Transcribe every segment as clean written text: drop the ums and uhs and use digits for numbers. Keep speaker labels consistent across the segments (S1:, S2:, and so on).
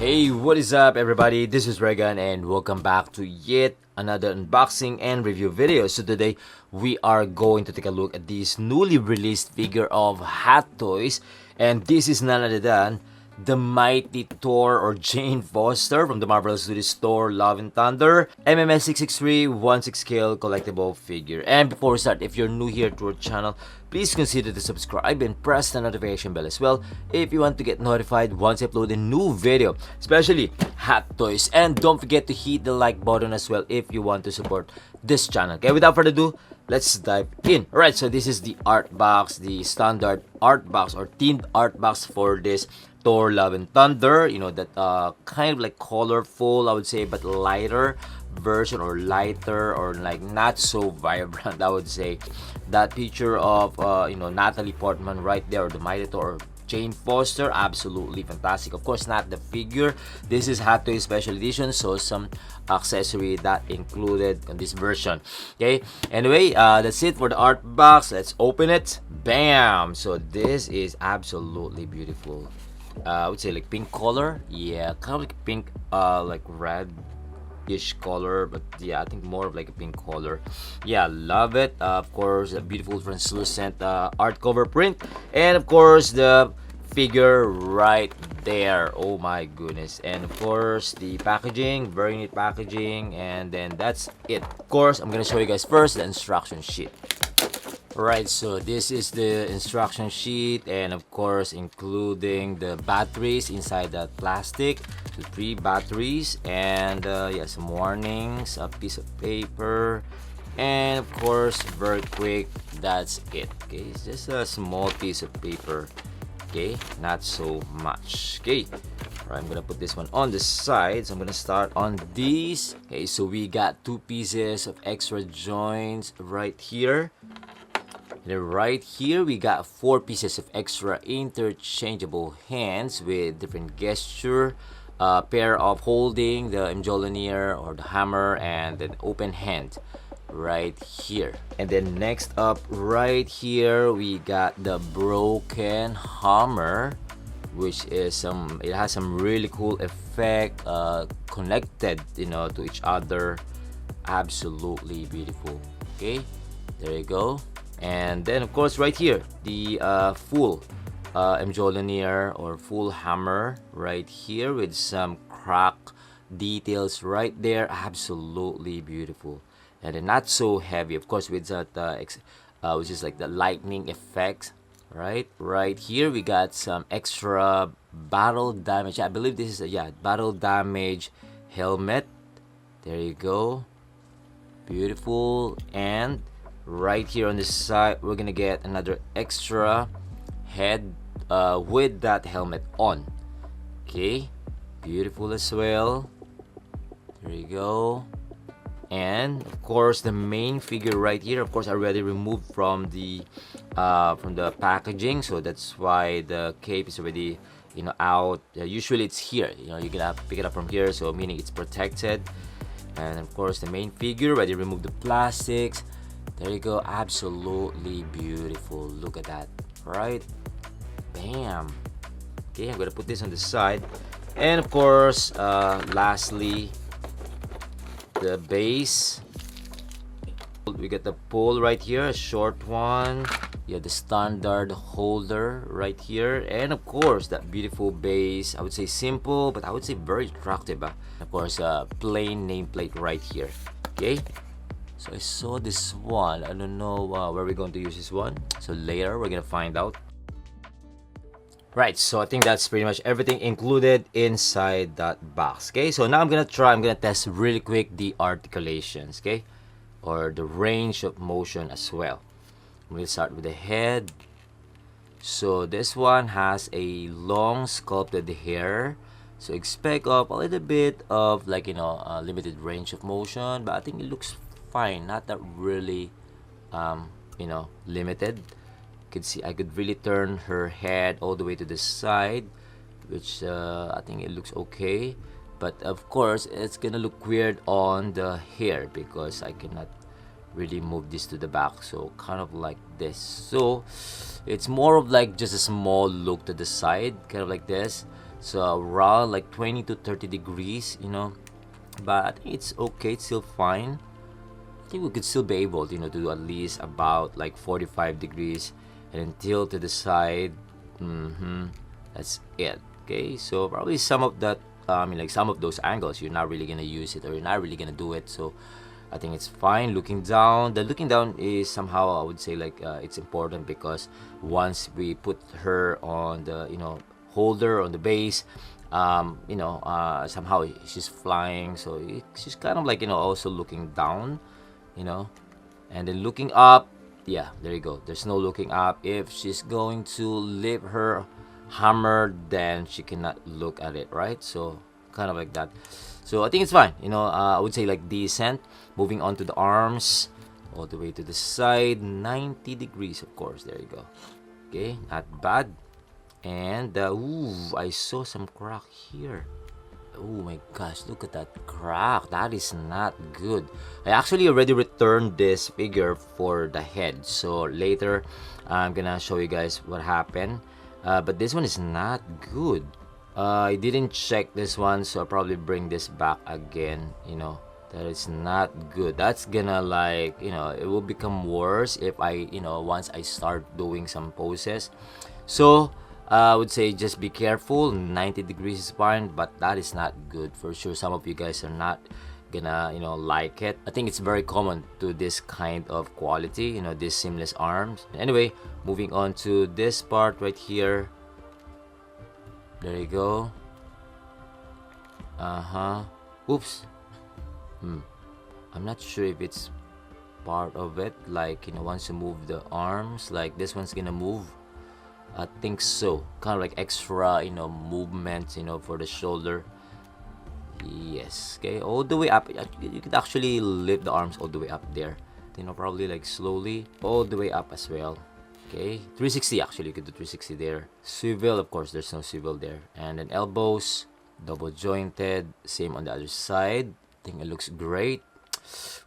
S1: Hey, what is up everybody? This is Regan and welcome back to yet another unboxing and review video. So today we are going to take a look at this newly released figure of Hot Toys, and this is none other than the Mighty Thor or Jane Foster from the Marvel Studios Thor Love Thunder MMS 663 1/6 scale collectible figure. And before we start, if you're new here to our channel, please consider to subscribe and press the notification bell as well if you want to get notified once I upload a new video, especially Hot Toys. And don't forget to hit the like button as well if you want to support this channel. Okay, without further ado, let's dive in. Alright, so this is the art box, the standard art box or themed art box for this Thor Love and Thunder. You know, that kind of like colorful, I would say, but lighter version, or lighter, or like not so vibrant, I would say. That picture of you know, Natalie Portman right there, or the Mighty Thor, Jane Foster, absolutely fantastic. Of course, not the figure. This is Hot Toys Special Edition, so some accessory that included on this version. Okay, anyway, that's it for the art box. Let's open it. Bam! So this is absolutely beautiful. I would say like pink color. Yeah, kind of like pink, like red-ish color, but yeah, I think more of like a pink color. Yeah, love it. Of course, a beautiful translucent art cover print, and of course the figure right there. Oh my goodness. And of course the packaging, very neat packaging, and then that's it. Of course, I'm gonna show you guys first the instruction sheet. Right, so this is the instruction sheet, and of course including the batteries inside that plastic, so 3 batteries, and yeah, some warnings, a piece of paper, and of course very quick, that's it. Okay, it's just a small piece of paper. Okay, not so much. Okay, right, I'm gonna put this one on the side, so I'm gonna start on these. Okay, so we got 2 pieces of extra joints right here. And then right here we got 4 pieces of extra interchangeable hands with different gesture, pair of holding the Mjolnir or the hammer, and an open hand right here. And then next up right here we got the broken hammer, which is it has some really cool effect, connected, you know, to each other. Absolutely beautiful. Okay, there you go. And then of course right here the full Mjolnir or full hammer right here with some crack details right there. Absolutely beautiful, and then not so heavy, of course, with that which is like the lightning effect. Right here we got some extra battle damage. I believe this is a, yeah, battle damage helmet. There you go, beautiful. And right here on this side we're gonna get another extra head with that helmet on. Okay, beautiful as well. There you go. And of course the main figure right here, of course, already removed from the packaging, so that's why the cape is already, you know, out. Usually it's here, you know, you can pick it up from here, so meaning it's protected. And of course the main figure, already removed the plastics. There you go, absolutely beautiful. Look at that, right? Bam. Okay, I'm gonna put this on the side. And of course, lastly, the base. We got the pole right here, a short one. Yeah, the standard holder right here. And of course, that beautiful base. I would say simple, but I would say very attractive. Of course, plain nameplate right here. Okay. So I saw this one. I don't know where we're going to use this one. So later we're gonna find out. Right, so I think that's pretty much everything included inside that box. Okay, so now I'm gonna test really quick the articulations, okay, or the range of motion as well. We'll start with the head. So this one has a long sculpted hair, so expect of a little bit of like, you know, limited range of motion, but I think it looks fine, not that really you know, limited. You could see I could really turn her head all the way to the side, which I think it looks okay, but of course it's gonna look weird on the hair because I cannot really move this to the back, so kind of like this. So it's more of like just a small look to the side, kind of like this, so around like 20 to 30 degrees, you know, but I think it's okay, it's still fine. I think we could still be able to, you know, to do at least about like 45 degrees and then tilt to the side. That's it. Okay, so probably some of that, like some of those angles, you're not really gonna use it or you're not really gonna do it. So I think it's fine. Looking down, the looking down is somehow, I would say, like it's important because once we put her on the, you know, holder on the base, you know, somehow she's flying, so she's kind of like, you know, also looking down, you know, and then looking up. Yeah, there you go, there's no looking up. If she's going to lift her hammer, then she cannot look at it, right? So kind of like that. So I think it's fine, you know, I would say like decent. Moving on to the arms, all the way to the side, 90 degrees, of course, there you go. Okay, not bad. And ooh, I saw some crack here. Oh my gosh, look at that crack. That is not good. I actually already returned this figure for the head, so later I'm gonna show you guys what happened. But this one is not good. I didn't check this one, so I'll probably bring this back again. You know, that is not good. That's gonna, like, you know, it will become worse if I, you know, once I start doing some poses. So I would say just be careful. 90 degrees is fine, but that is not good for sure. Some of you guys are not gonna, you know, like it. I think it's very common to this kind of quality, you know, these seamless arms. Anyway, moving on to this part right here. There you go. Oops. I'm not sure if it's part of it, like, you know, once you move the arms, like this one's gonna move. I think so, kind of like extra, you know, movement, you know, for the shoulder. Yes. Okay, all the way up. You could actually lift the arms all the way up there, you know, probably like slowly all the way up as well. Okay, 360 actually, you could do 360 there. Swivel, of course, there's no swivel there. And then elbows, double jointed, same on the other side. I think it looks great.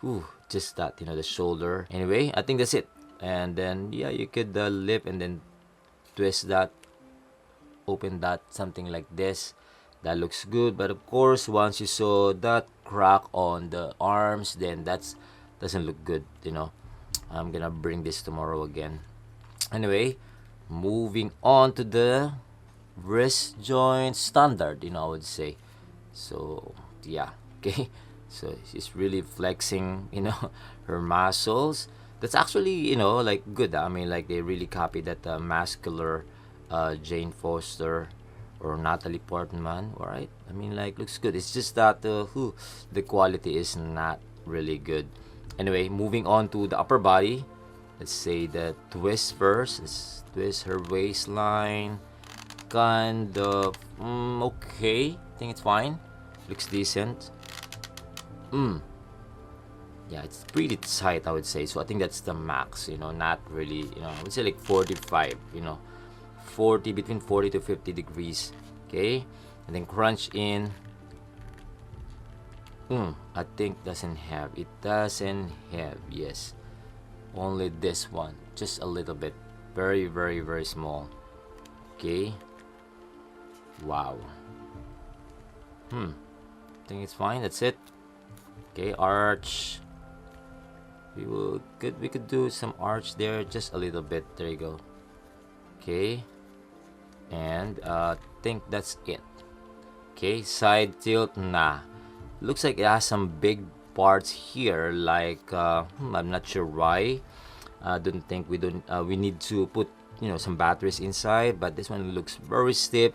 S1: Ooh, just that, you know, the shoulder. Anyway, I think that's it. And then yeah, you could lift and then twist that, open that, something like this. That looks good, but of course once you saw that crack on the arms, then that's doesn't look good, you know. I'm gonna bring this tomorrow again. Anyway, moving on to the wrist joint standard, you know, I would say. So yeah, okay. So she's really flexing, you know, her muscles. That's actually, you know, like good. I mean, like they really copied that muscular Jane Foster or Natalie Portman, right? I mean, like, looks good. It's just that the quality is not really good. Anyway, moving on to the upper body. Let's say the twist first. Let's twist her waistline. Kind of okay. I think it's fine. Looks decent. Yeah, it's pretty tight, I would say. So I think that's the max, you know, not really, you know, I would say like 45, you know, 40, between 40 to 50 degrees. Okay, and then crunch in. I think doesn't have, it doesn't have, yes, only this one, just a little bit, very, very, very small. Okay, wow. I think it's fine. That's it. Okay, arch. We could do some arch there, just a little bit. There you go. Okay, and think that's it. Okay, side tilt, nah. Looks like it has some big parts here. Like I'm not sure why. I don't think we need to put some batteries inside, but this one looks very stiff,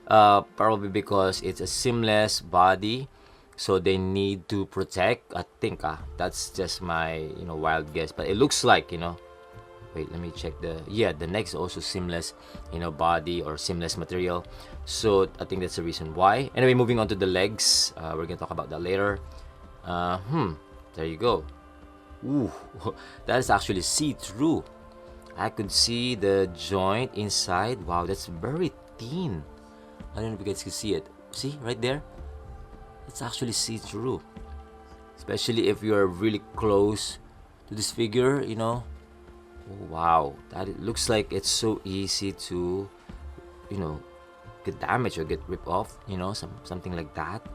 S1: probably because it's a seamless body, so they need to protect. I think that's just my wild guess, but it looks like wait, let me check the neck is also seamless body or seamless material, so I think that's the reason why. Anyway, moving on to the legs, we're gonna talk about that later. There you go. Ooh, that is actually see-through. I could see the joint inside. Wow, that's very thin. I don't know if you guys can see it. See right there? It's actually see-through, especially if you're really close to this figure. Oh, wow, that it looks like it's so easy to get damaged or get ripped off, something like that.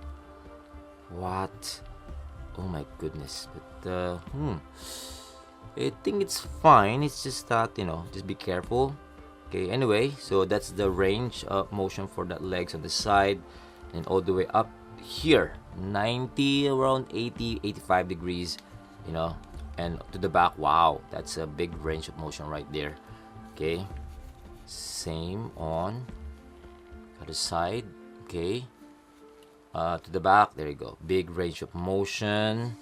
S1: What? Oh my goodness. But I think it's fine. It's just that just be careful. Okay, anyway, so that's the range of motion for that legs on the side and all the way up here, 90, around 80, 85 degrees, and to the back. Wow, that's a big range of motion right there. Okay, same on other side. Okay, to the back, there you go, big range of motion.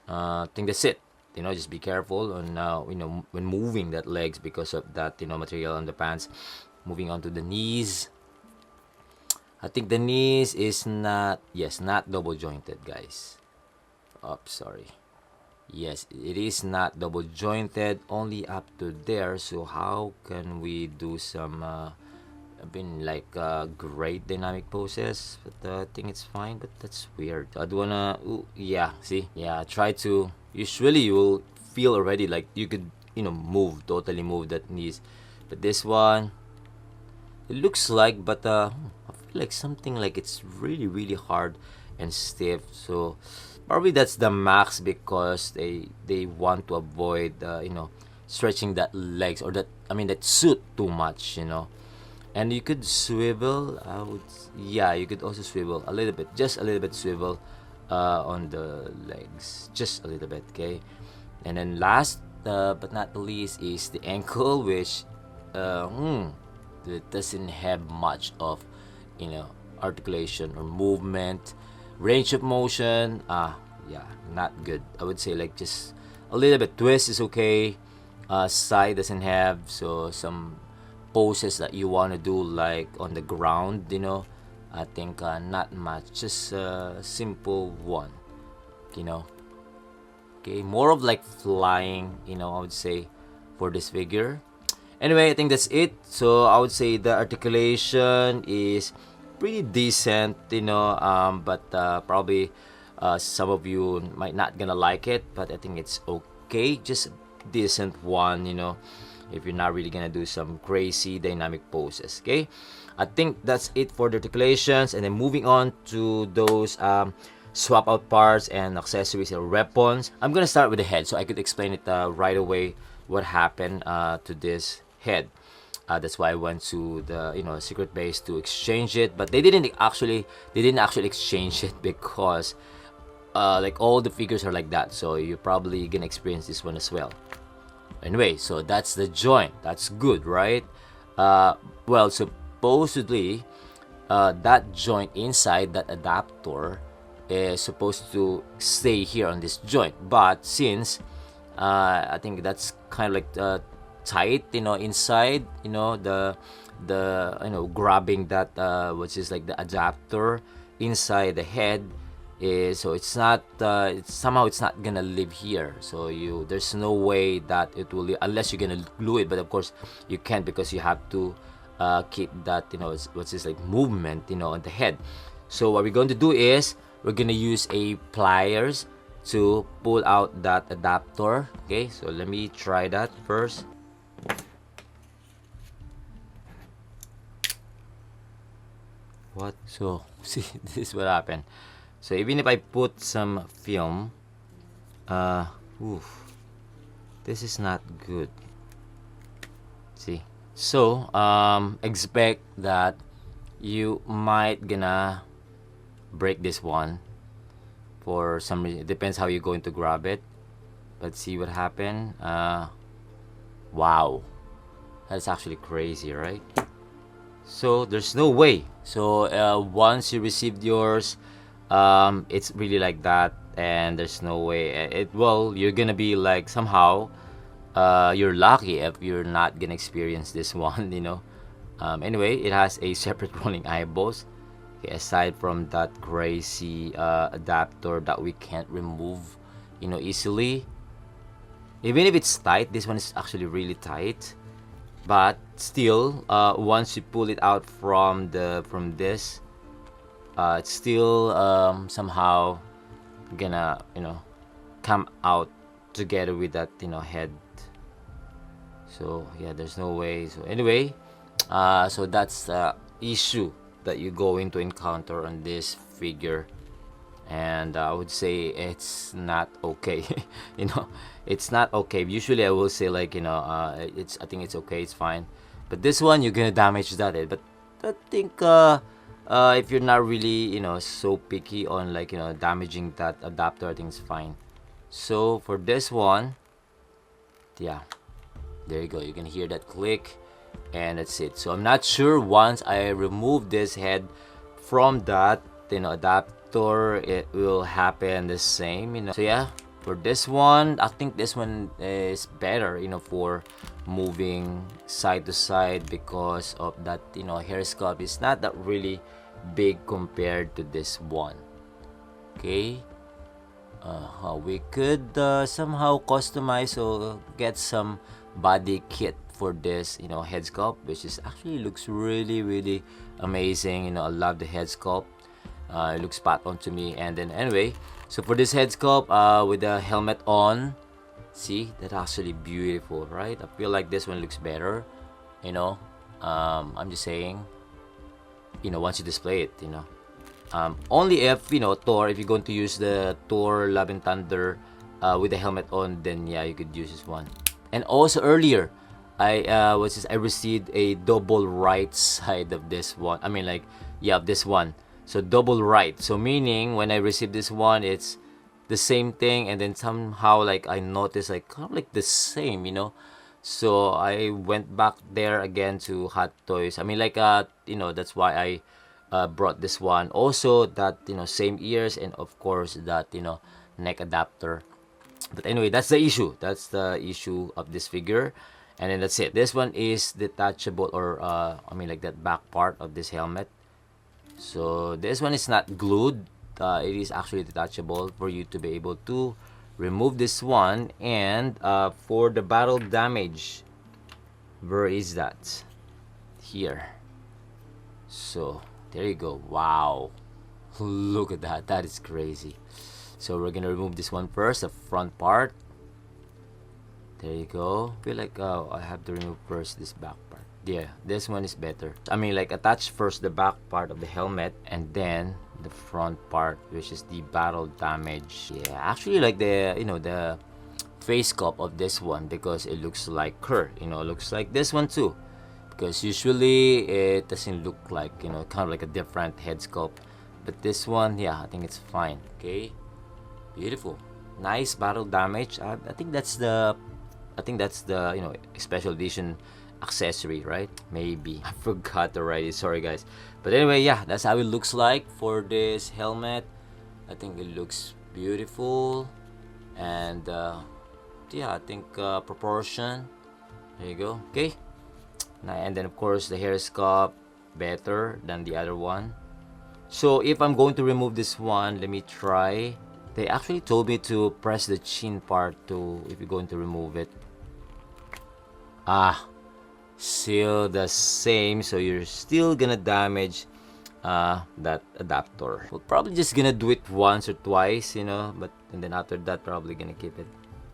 S1: I think that's it. Just be careful on when moving that legs because of that material on the pants. Moving on to the knees. I think the knees is not double jointed, guys. Oops, sorry. Yes, it is not double jointed, only up to there. So how can we do some great dynamic poses? But I think it's fine, but that's weird. I do wanna try to. Usually you will feel already like you could totally move that knees, but this one, it looks like, but I feel like something like it's really really hard and stiff. So probably that's the max because they want to avoid stretching that legs or that suit too much. And you could swivel. You could also swivel a little bit, just a little bit swivel on the legs, just a little bit. Okay, and then last but not the least is the ankle, which it doesn't have much of articulation or movement, range of motion. Not good. I would say like just a little bit twist is okay. Side doesn't have, so some poses that you want to do like on the ground, I think not much, just a simple one, okay, more of like flying, I would say, for this figure. Anyway, I think that's it. So I would say the articulation is pretty decent, but probably some of you might not gonna like it, but I think it's okay, just a decent one, if you're not really gonna do some crazy dynamic poses. Okay, I think that's it for the articulations. And then moving on to those swap out parts and accessories or weapons, I'm gonna start with the head so I could explain it right away what happened to this head. That's why I went to the secret base to exchange it, but they didn't actually exchange it because like all the figures are like that, so you're probably gonna experience this one as well. Anyway, so that's the joint. That's good, right? Well, supposedly that joint inside that adapter is supposed to stay here on this joint, but since I think that's kind of like tight, inside, the grabbing that which is like the adapter inside the head is, so it's not somehow it's not gonna live here, so there's no way that it will live unless you're gonna glue it, but of course you can't because you have to keep that what's this like movement on the head. So what we're going to do is we're gonna use a pliers to pull out that adapter. Okay, so let me try that first. What? So see, this is what happened. So even if I put some film, this is not good. See, so expect that you might gonna break this one for some reason. It depends how you're going to grab it. Let's see what happened. Wow, That's actually crazy, right? So there's no way. So once you received yours, it's really like that, and there's no way. Well, you're gonna be like somehow, you're lucky if you're not gonna experience this one, you know. Anyway, it has a separate rolling eyeballs. Okay, aside from that crazy adapter that we can't remove, you know, easily. Even if it's tight, this one is actually really tight. But still, once you pull it out from this, it's still somehow gonna, you know, come out together with that, you know, head. So yeah, there's no way. So anyway, so that's the issue that you're going to encounter on this figure, and I would say it's not okay. You know, it's not okay. Usually I will say like, you know, I think it's okay, it's fine, but this one you're gonna damage that head. But I think if you're not really, you know, so picky on like, you know, damaging that adapter, I think it's fine. So for this one, yeah, there you go, you can hear that click, and that's it. So I'm not sure once I remove this head from that, you know, adapter, it will happen the same, you know. So yeah, for this one, I think this one is better, you know, for moving side to side, because of that, you know, hair sculpt is not that really big compared to this one. Okay, we could somehow customize or get some body kit for this, you know, head sculpt, which is actually looks really amazing. You know, I love the head sculpt. It looks spot on to me. And then anyway, so for this head sculpt with the helmet on, see, that's actually beautiful, right? I feel like this one looks better, you know. I'm just saying, you know, once you display it, you know. Only if, you know, Thor, if you're going to use the Thor Love and Thunder with the helmet on, then yeah, you could use this one. And also earlier, I received a double right side of this one. I mean, like, yeah, this one. So double right. So meaning when I received this one, it's the same thing, and then somehow like I noticed like kind of like the same, you know. So I went back there again to Hot Toys. I mean, like, you know, that's why I brought this one. Also that, you know, same ears, and of course that, you know, neck adapter. But anyway, that's the issue. That's the issue of this figure. And then that's it. This one is detachable, or I mean, like that back part of this helmet. So this one is not glued. It is actually detachable for you to be able to remove this one. And for the battle damage, where is that? Here. So there you go. Wow, look at that. That is crazy. So we're gonna remove this one first, the front part. There you go. I feel like I have to remove first this back part. Yeah, this one is better. I mean, like, attach first the back part of the helmet, and then the front part, which is the battle damage. Yeah, actually like the, you know, the face sculpt of this one, because it looks like her, you know, looks like this one too, because usually it doesn't look like, you know, kind of like a different head sculpt. But this one, yeah, I think it's fine. Okay, beautiful, nice battle damage. I think that's the you know, special edition accessory, right? Maybe I forgot already, sorry guys. But anyway, yeah, that's how it looks like for this helmet. I think it looks beautiful, and yeah, I think proportion, there you go. Okay, and then of course the hair sculpt better than the other one. So if I'm going to remove this one, let me try. They actually told me to press the chin part to, if you're going to remove it. Still the same, so you're still gonna damage that adapter. We're probably just gonna do it once or twice, you know, but and then after that probably gonna keep it.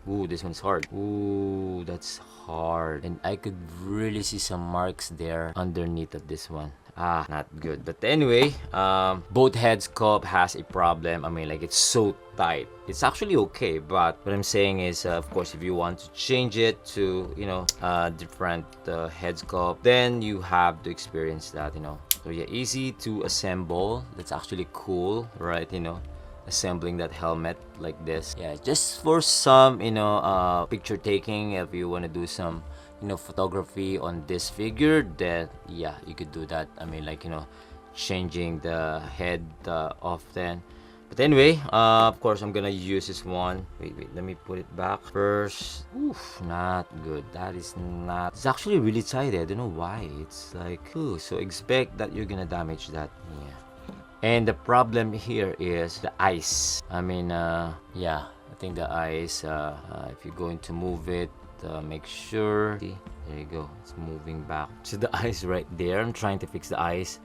S1: Ooh, this one's hard. Ooh, that's hard, and I could really see some marks there underneath of this one. Not good. But anyway, both head sculpt has a problem. I mean, like, it's so tight. It's actually okay, but what I'm saying is, of course, if you want to change it to, you know, different head sculpt, then you have to experience that, you know. So yeah, easy to assemble. That's actually cool, right? You know, assembling that helmet like this. Yeah, just for some, you know, picture taking, if you want to do some, photography on this figure, then yeah, you could do that. I mean, like, changing the head often. But anyway, of course, I'm gonna use this one. Wait, let me put it back first. Oof, not good. That is not. It's actually really tight. I don't know why. It's like, ooh, so expect that you're gonna damage that. Yeah. And the problem here is the ice. I mean, yeah, I think the ice. If you're going to move it, make sure. See, there you go. It's moving back. So the ice right there. I'm trying to fix the ice,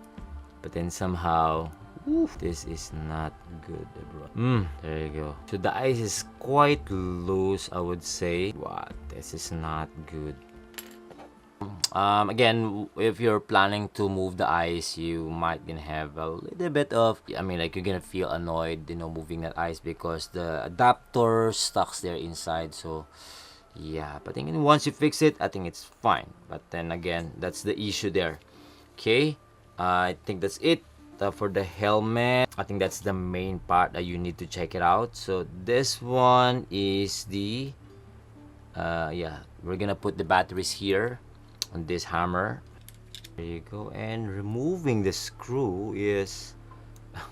S1: but then somehow. Oof, this is not good, bro. There you go. So the ice is quite loose, I would say. What? This is not good. Again, if you're planning to move the ice, you might gonna have a little bit of, I mean, like, you're gonna feel annoyed, moving that ice because the adapter stuck there inside. So yeah, but I think once you fix it, I think it's fine. But then again, that's the issue there. Okay, I think that's it. For the helmet, I think that's the main part that you need to check it out. So this one is the yeah, we're gonna put the batteries here on this hammer. There you go. And removing the screw is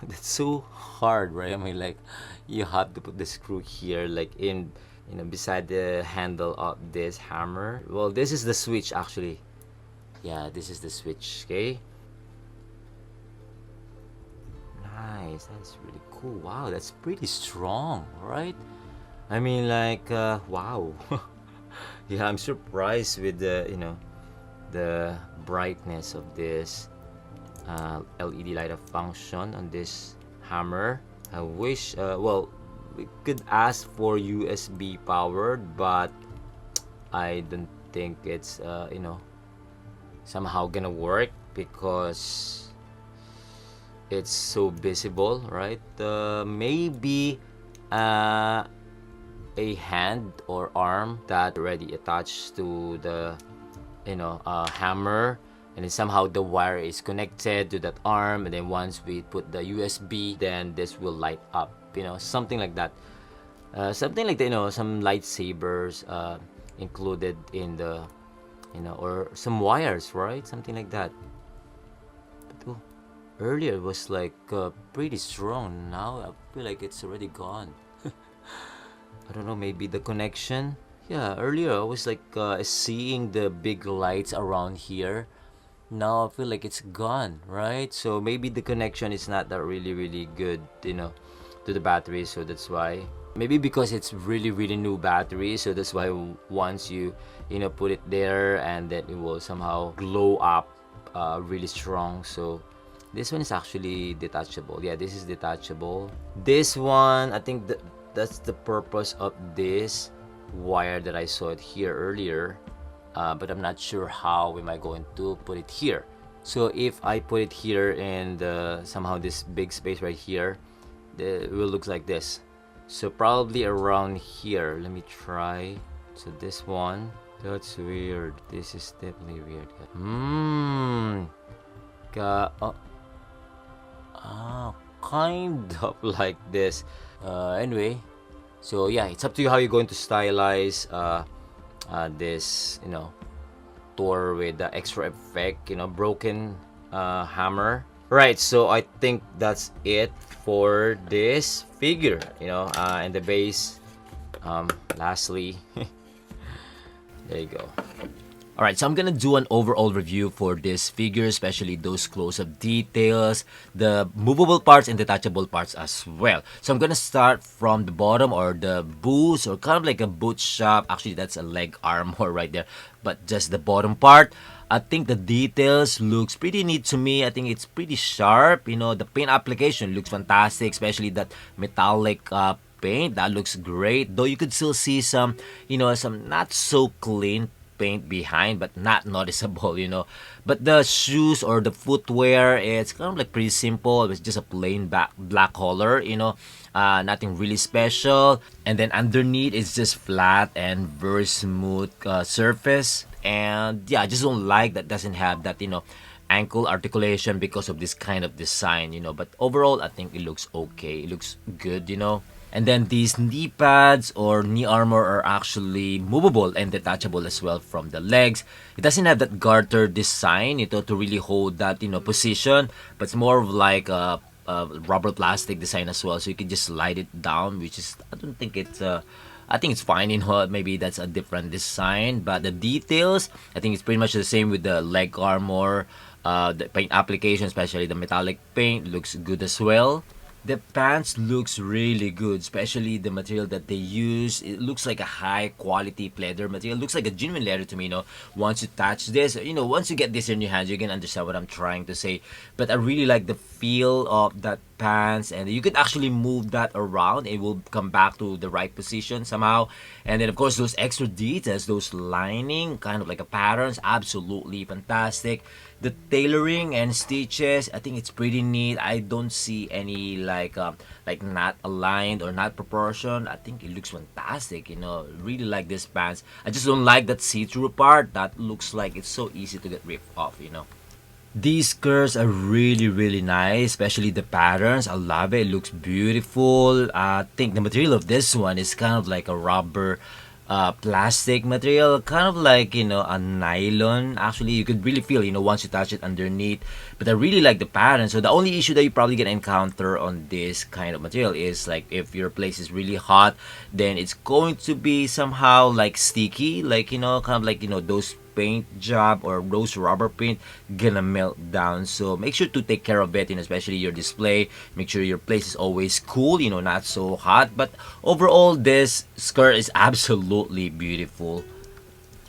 S1: that's so hard, right? I mean, like, you have to put the screw here, like in beside the handle of this hammer. Well, this is the switch actually. Yeah, this is the switch. Okay, nice. That's really cool. Wow, that's pretty strong, right? I mean, like, wow. Yeah, I'm surprised with the brightness of this LED light of function on this hammer. I wish, well, we could ask for USB powered, but I don't think it's somehow gonna work because it's so visible, right? Maybe a hand or arm that already attached to the hammer, and then somehow the wire is connected to that arm, and then once we put the USB, then this will light up, something like that. Something like that, some lightsabers included in the or some wires, right? Something like that. But earlier it was like pretty strong. Now I feel like it's already gone. I don't know, maybe the connection. Yeah, earlier I was like seeing the big lights around here. Now I feel like it's gone, right? So maybe the connection is not that really good, to the battery. So that's why. Maybe because it's really new battery. So that's why once you put it there, and then it will somehow glow up really strong. So this one is actually detachable. Yeah, this is detachable. This one, I think that's the purpose of this wire that I saw it here earlier, but I'm not sure how am I going to put it here. So if I put it here and somehow this big space right here, it will look like this. So probably around here. Let me try. So this one, that's weird. This is definitely weird. Kind of like this. Anyway, so yeah, it's up to you how you're going to stylize this Thor with the extra effect, broken hammer. Right, so I think that's it for this figure, and the base. Lastly, there you go. Alright, so I'm gonna do an overall review for this figure, especially those close-up details, the movable parts and detachable parts as well. So I'm gonna start from the bottom, or the boots, or kind of like a boot shop. Actually, that's a leg armor right there, but just the bottom part. I think the details looks pretty neat to me. I think it's pretty sharp. The paint application looks fantastic, especially that metallic paint. That looks great. Though you could still see some, some not so clean paint behind, but not noticeable, But the shoes or the footwear, it's kind of like pretty simple. It's just a plain black color, nothing really special. And then underneath, it's just flat and very smooth surface. And yeah, I just don't like that doesn't have that, ankle articulation because of this kind of design, But overall, I think it looks okay. It looks good, And And then these knee pads or knee armor are actually movable and detachable as well from the legs. It doesn't have that garter design, to really hold that, position, but it's more of like a rubber plastic design as well. So you can just slide it down, which is, I don't think it's, I think it's fine, maybe that's a different design. But the details, I think it's pretty much the same with the leg armor. The paint application, especially the metallic paint, looks good as well. The pants looks really good, especially the material that they use. It looks like a high quality leather material. It looks like a genuine leather to me, Once you touch this, once you get this in your hands, you can understand what I'm trying to say. But I really like the feel of that pants, and you can actually move that around. It will come back to the right position somehow. And then of course those extra details, those lining, kind of like a patterns, absolutely fantastic. The tailoring and stitches, I think it's pretty neat. I don't see any like not aligned or not proportioned. I think it looks fantastic. Really like this pants. I just don't like that see-through part. That looks like it's so easy to get ripped off. These skirts are really really nice, especially the patterns. I love it. It looks beautiful. I think the material of this one is kind of like a rubber plastic material, kind of like a nylon. Actually, you could really feel once you touch it underneath. But I really like the pattern. So the only issue that you probably gonna encounter on this kind of material is like if your place is really hot, then it's going to be somehow like sticky, like kind of like those paint job or those rubber paint gonna melt down. So make sure to take care of it, especially your display. Make sure your place is always cool, not so hot. But overall, this skirt is absolutely beautiful.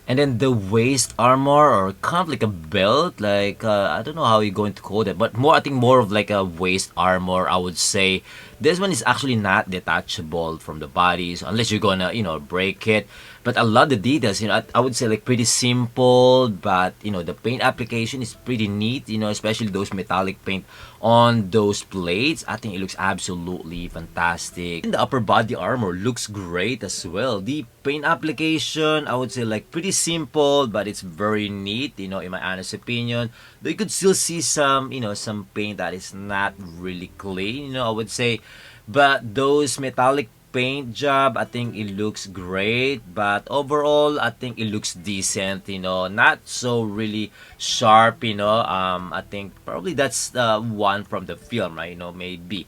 S1: And then the waist armor, or kind of like a belt, like I don't know how you're going to call it, but more, I think more of like a waist armor, I would say. This one is actually not detachable from the body, so unless you're gonna break it. But I love the details. I would say like pretty simple, but the paint application is pretty neat. Especially those metallic paint on those plates. I think it looks absolutely fantastic. And the upper body armor looks great as well. The paint application, I would say like pretty simple, but it's very neat. In my honest opinion, though you could still see some some paint that is not really clean. I would say, but those metallic paint job, I think it looks great. But overall, I think it looks decent. Not so really sharp. I think probably that's the one from the film, right? Maybe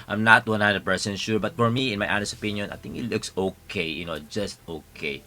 S1: I'm not 100% sure, but for me, in my honest opinion, I think it looks okay. Just okay.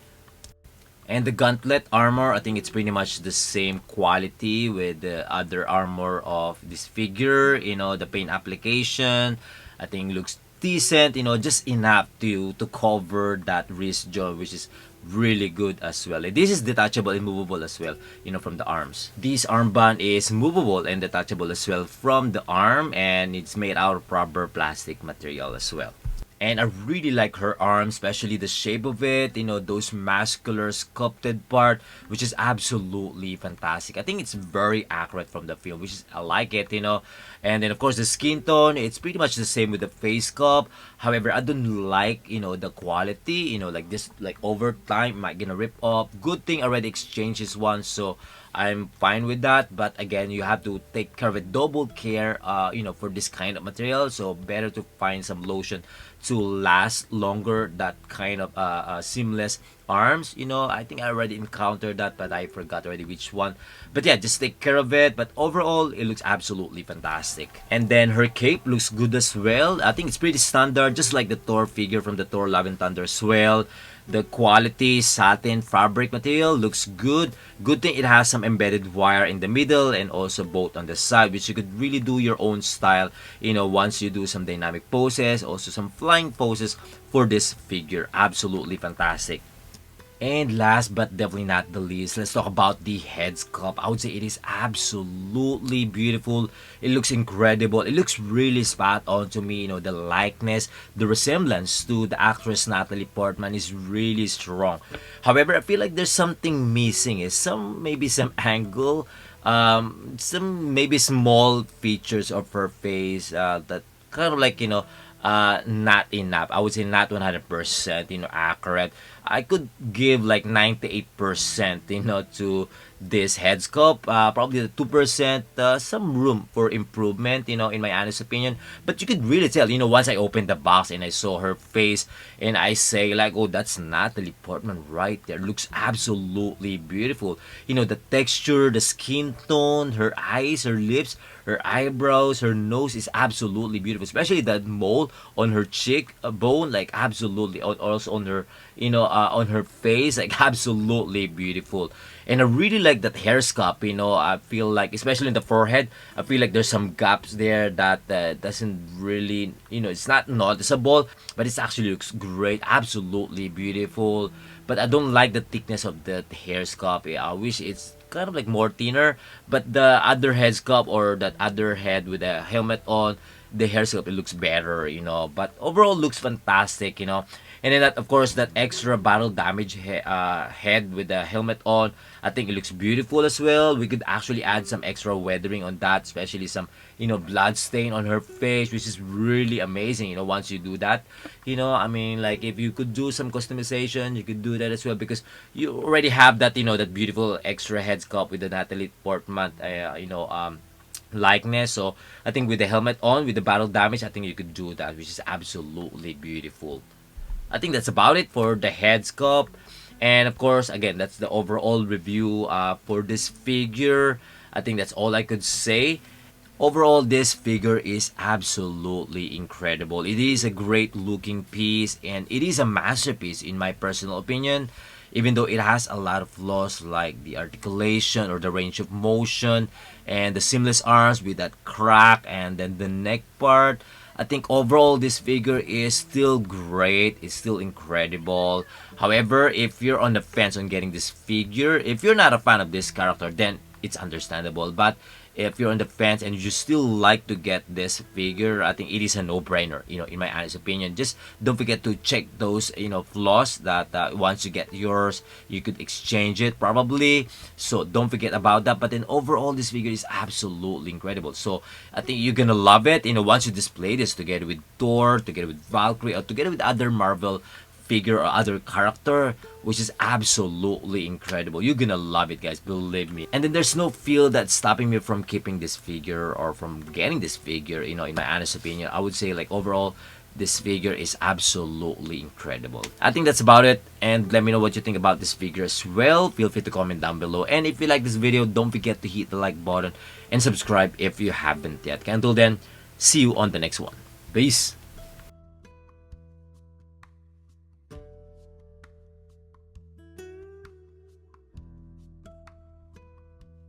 S1: And the gauntlet armor, I think it's pretty much the same quality with the other armor of this figure. The paint application, I think looks decent. Just enough to cover that wrist joint, which is really good as well. And this is detachable and movable as well, from the arms. This armband is movable and detachable as well from the arm, and it's made out of rubber plastic material as well. And I really like her arm, especially the shape of it, those muscular sculpted part, which is absolutely fantastic. I think it's very accurate from the film, which is, I like it. And then of course the skin tone, it's pretty much the same with the face sculpt. However, I don't like, the quality, like this, like over time, might gonna rip off. Good thing I already exchanged this one, so I'm fine with that. But again, you have to take care of it, double care, for this kind of material. So better to find some lotion to last longer that kind of seamless arms. I think I already encountered that, but I forgot already which one. But yeah, just take care of it. But overall, it looks absolutely fantastic. And then her cape looks good as well. I think it's pretty standard, just like the Thor figure from the Thor Love and Thunder as well. The quality satin fabric material looks good. Good thing it has some embedded wire in the middle and also both on the side, which you could really do your own style, once you do some dynamic poses, also some flying poses for this figure. Absolutely fantastic. And last but definitely not the least, let's talk about the head sculpt. I would say it is absolutely beautiful. It looks incredible. It looks really spot on to me. The likeness, the resemblance to the actress Natalie Portman is really strong. However, I feel like there's something missing. Maybe some angle, some maybe small features of her face that kind of like not enough. I would say not 100% accurate. I could give like 98% to this head sculpt. Probably the 2%, some room for improvement, in my honest opinion. But you could really tell, once I opened the box and I saw her face, and I say like, oh, that's Natalie Portman right there. Looks absolutely beautiful. The texture, the skin tone, her eyes, her lips, her eyebrows, her nose is absolutely beautiful. Especially that mole on her cheek bone, like absolutely. Also on her, on her face, like absolutely beautiful. And I really like that hair sculpt. I feel like, especially in the forehead, I feel like there's some gaps there that doesn't really, it's not noticeable, but it actually looks great, absolutely beautiful. But I don't like the thickness of the hair sculpt. I wish it's kind of like more thinner. But the other head sculpt, or that other head with a helmet on, the hair sculpt, it looks better. But overall looks fantastic. And then that, of course, that extra battle damage head with the helmet on, I think it looks beautiful as well. We could actually add some extra weathering on that, especially some, blood stain on her face, which is really amazing, once you do that. I mean, like, if you could do some customization, you could do that as well, because you already have that, that beautiful extra head sculpt with the Natalie Portman, likeness. So I think with the helmet on, with the battle damage, I think you could do that, which is absolutely beautiful. I think that's about it for the head sculpt. And of course, again, that's the overall review for this figure. I think that's all I could say. Overall, this figure is absolutely incredible. It is a great looking piece, and it is a masterpiece in my personal opinion. Even though it has a lot of flaws like the articulation or the range of motion and the seamless arms with that crack and then the neck part, I think overall this figure is still great. It's still incredible. However, if you're on the fence on getting this figure, if you're not a fan of this character, then it's understandable. But if you're on the fence and you still like to get this figure, I think it is a no-brainer, in my honest opinion. Just don't forget to check those, flaws that once you get yours, you could exchange it probably. So don't forget about that. But then overall, this figure is absolutely incredible. So I think you're gonna love it, once you display this together with Thor, together with Valkyrie, or together with other Marvel figure or other character, which is absolutely incredible. You're gonna love it, guys, believe me. And then there's no feel that's stopping me from keeping this figure or from getting this figure, in my honest opinion. I would say, like, overall, this figure is absolutely incredible. I think that's about it, and let me know what you think about this figure as well. Feel free to comment down below, and if you like this video, don't forget to hit the like button and subscribe if you haven't yet. Until then, see you on the next one. Peace.